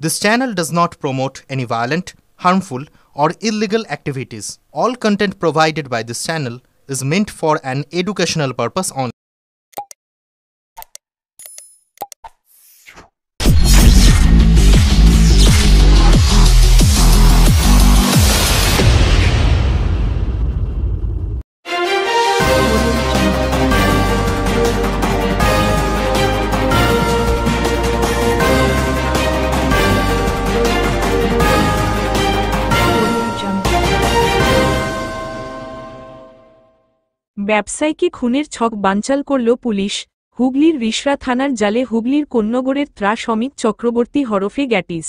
This channel does not promote any violent, harmful, or illegal activities. All content provided by this channel is meant for an educational purpose only. ব্যবসায়ীকে খুনের ছক বানচাল করল police. হুগলির রিষড়া থানার জালে হুগলির কোন্নগরের ত্রাস অমিত চক্রবর্তী হরফে গ্যাটিস।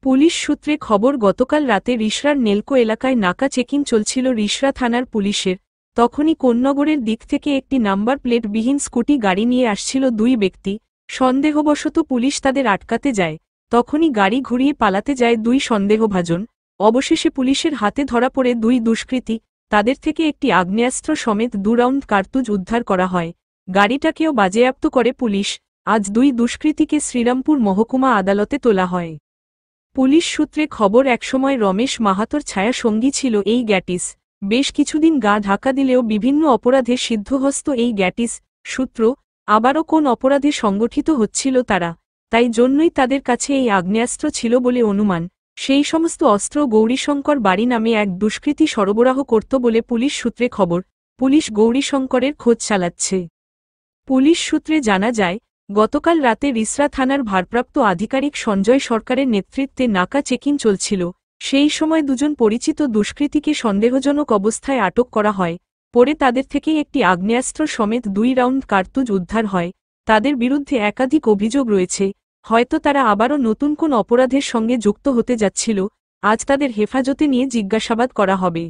পুলিশ সূত্রে খবর, গতকাল রাতে রিষড়ার নেলকো এলাকায় নাকা চেকিং চলছিল রিষড়া থানার পুলিশের। তখনই কোন্নগরের দিক থেকে একটি নাম্বার প্লেটবিহীন স্কুটি গাড়ি নিয়ে আসছিল দুই ব্যক্তি। সন্দেহবশত পুলিশ তাদের আটকাতে যায়। তখনই গাড়ি ঘুরিয়ে পালাতে যায় দুই সন্দেহভাজন। অবশেষে পুলিশের হাতে ধরা পড়ে দুই দুষ্কৃতী। তাদের থেকে একটি আগ্নেয়াস্ত্র সমেত 2 রাউন্ড কার্তুজ উদ্ধার করা হয়। গাড়িটাকেও বাজেয়াপ্ত করে পুলিশ। আজ দুই দুষ্কৃতীকে শ্রীরামপুর মহকুমা আদালতে তোলা হয়। পুলিশ সূত্রে খবর, একসময় রমেশ মাহাতোর ছায়া সঙ্গী ছিল এই গ্যাটিস। বেশ কিছুদিন গা ঢাকা দিলেও বিভিন্ন অপরাধে সিদ্ধহস্ত এই গ্যাটিস। সূত্র, আবারও কোন অপরাধে সংগঠিত হচ্ছিল তারা, তাই জন্যই তাদের কাছে এই আগ্নেয়াস্ত্র ছিল বলে অনুমান। সেই সমস্ত অস্ত্র গৌরীশঙ্কর বাড়ি নামে এক দুষ্কৃতী সরবরাহ করত বলে পুলিশ সূত্রে খবর। পুলিশ গৌরীশঙ্করের খোঁজ চালাচ্ছে। পুলিশ সূত্রে জানা যায়, গতকাল রাতে রিষড়া থানার ভারপ্রাপ্ত আধিকারিক সঞ্জয় সরকারের নেতৃত্বে নাকা চেকিং চলছিল। সেই সময় দুজন পরিচিত দুষ্কৃতীকে সন্দেহজনক অবস্থায় আটক করা হয়। পরে তাদের থেকে একটি আগ্নেয়াস্ত্র সমেত 2 রাউন্ড কার্তুজ উদ্ধার হয়। তাদের বিরুদ্ধে একাধিক অভিযোগ রয়েছে। হয়তো তারা আবারও নতুন কোন অপরাধের সঙ্গে যুক্ত হতে যাচ্ছিল। আজ তাদের হেফাজতে নিয়ে জিজ্ঞাসাবাদ করা হবে।